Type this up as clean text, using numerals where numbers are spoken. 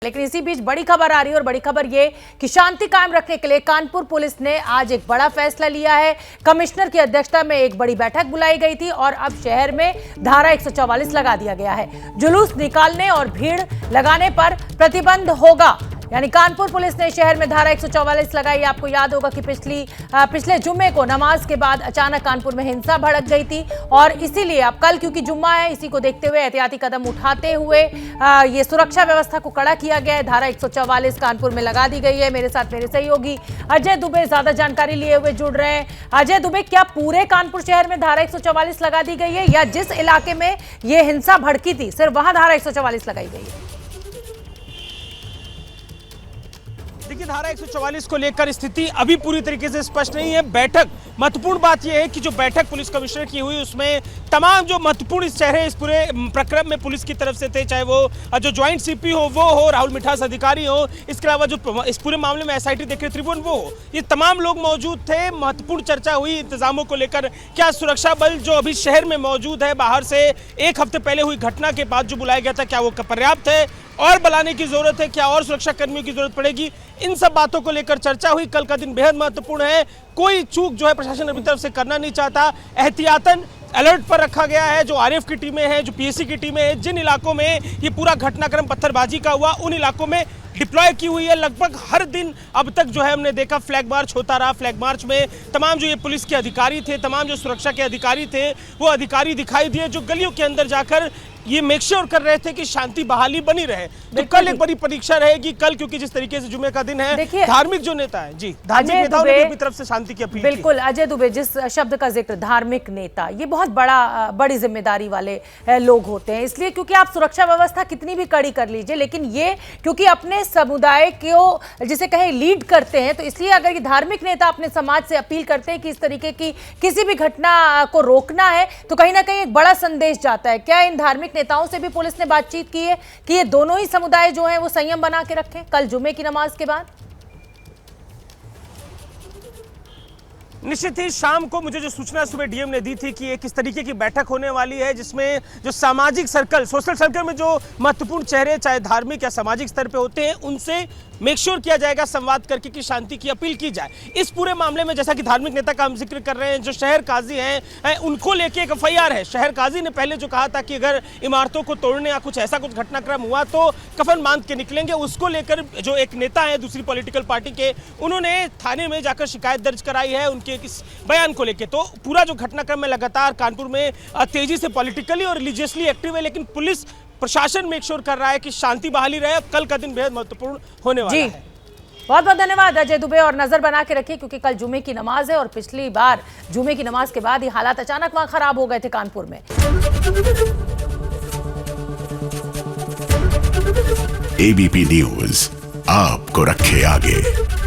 लेकिन इसी बीच बड़ी खबर आ रही है और बड़ी खबर ये कि शांति कायम रखने के लिए कानपुर पुलिस ने आज एक बड़ा फैसला लिया है। कमिश्नर की अध्यक्षता में एक बड़ी बैठक बुलाई गई थी और अब शहर में धारा 144 लगा दिया गया है। जुलूस निकालने और भीड़ लगाने पर प्रतिबंध होगा। यानी कानपुर पुलिस ने शहर में धारा 144 लगाई। आपको याद होगा कि पिछले जुम्मे को नमाज के बाद अचानक कानपुर में हिंसा भड़क गई थी और इसीलिए अब कल क्योंकि जुम्मा है, इसी को देखते हुए एहतियाती कदम उठाते हुए ये सुरक्षा व्यवस्था को कड़ा किया गया है। धारा 144 कानपुर में लगा दी गई है। मेरे साथ मेरे सहयोगी अजय दुबे ज्यादा जानकारी लिए हुए जुड़ रहे हैं। अजय दुबे, क्या पूरे कानपुर शहर में धारा 144 लगा दी गई है या जिस इलाके में ये हिंसा भड़की थी सिर्फ वहां धारा 144 लगाई गई है? देखिए, धारा 144 को लेकर स्थिति अभी पूरी तरीके से स्पष्ट नहीं है। बैठक, महत्वपूर्ण बात यह है कि जो बैठक पुलिस कमिश्नर की हुई उसमें तमाम जो महत्वपूर्ण चेहरे इस पूरे प्रकरण में पुलिस की तरफ से थे, चाहे वो जो ज्वाइंट सीपी हो वो हो, राहुल मिठास अधिकारी हो, इसके अलावा जो इस पूरे मामले में एसआईटी देख रहे त्रिभुवन वो हो, ये तमाम लोग मौजूद थे। महत्वपूर्ण चर्चा हुई इंतजामों को लेकर। क्या सुरक्षा बल जो अभी शहर में मौजूद है बाहर से एक हफ्ते पहले हुई घटना के बाद जो बुलाया गया था, क्या वो पर्याप्त है और बुलाने की जरूरत है, क्या और सुरक्षा कर्मियों की जरूरत पड़ेगी? इन सब बातों को लेकर चर्चा हुई। कल का दिन बेहद महत्वपूर्ण है। कोई चूक जो है प्रशासन अपनी तरफ से करना नहीं चाहता। एहतियातन अलर्ट पर रखा गया है। जो आरएफ की टीमें हैं, जो पीएससी की टीमें हैं, जिन इलाकों में ये पूरा घटनाक्रम पत्थरबाजी का हुआ उन इलाकों में डिप्लॉय की हुई है। लगभग हर दिन अब तक जो है हमने देखा फ्लैग मार्च होता रहा। फ्लैग मार्च में तमाम जो ये पुलिस के अधिकारी थे, तमाम जो सुरक्षा के अधिकारी थे, वो अधिकारी दिखाई दिए जो गलियों के अंदर जाकर ये मेक श्योर कर रहे थे कि शांति बहाली बनी रहे। तो कल एक बड़ी परीक्षा रहेगी। कल क्योंकि जिस तरीके से जुमे का दिन है, धार्मिक जो नेता है जी, धार्मिक नेताओं ने अपनी तरफ से शांति की अपील। बिल्कुल अजय दुबे, जिस शब्द का जिक्र धार्मिक नेता, ये बहुत बड़ी जिम्मेदारी वाले लोग होते हैं। इसलिए क्योंकि आप सुरक्षा व्यवस्था कितनी भी कड़ी कर लीजिए, लेकिन ये क्योंकि अपने समुदाय को जिसे कहें लीड करते हैं, तो इसलिए अगर ये धार्मिक नेता अपने समाज से अपील करते हैं कि इस तरीके की किसी भी घटना को रोकना है, तो कहीं ना कहीं एक बड़ा संदेश जाता है। क्या इन धार्मिक नेताओं से भी पुलिस ने बातचीत की है कि ये दोनों ही समुदाय जो हैं वो संयम बना के रखें कल जुमे की नमाज के बाद? निश्चित ही शाम को मुझे जो सूचना सुबह डीएम ने दी थी कि एक इस तरीके की बैठक होने वाली है जिसमें जो सामाजिक सर्कल, सोशल सर्कल में जो महत्वपूर्ण चेहरे चाहे धार्मिक या सामाजिक स्तर पे होते हैं, उनसे मेक श्योर किया जाएगा संवाद करके कि शांति की अपील की जाए। इस पूरे मामले में जैसा कि धार्मिक नेता का हम जिक्र कर रहे हैं, जो शहर काजी हैं उनको लेके एक एफआईआर है। शहर काजी ने पहले जो कहा था कि अगर इमारतों को तोड़ने या कुछ ऐसा कुछ घटनाक्रम हुआ तो कफन बांध के निकलेंगे। उसको लेकर जो एक नेता है दूसरी पॉलिटिकल पार्टी के, उन्होंने थाने में जाकर शिकायत दर्ज कराई है उनके इस बयान को लेकर। तो पूरा जो घटनाक्रम में लगातार कानपुर में तेजी से पॉलिटिकली और रिलीजियसली एक्टिव है, लेकिन पुलिस प्रशासन मेक श्योर कर रहा है कि शांति बहाली रहे। कल का दिन बेहद महत्वपूर्ण होने वाला है। बहुत बहुत धन्यवाद अजय दुबे, और नजर बना के रखिए क्योंकि कल जुमे की नमाज है और पिछली बार जुमे की नमाज के बाद ही हालात अचानक वहां खराब हो गए थे कानपुर में। एबीपी न्यूज आपको रखे आगे।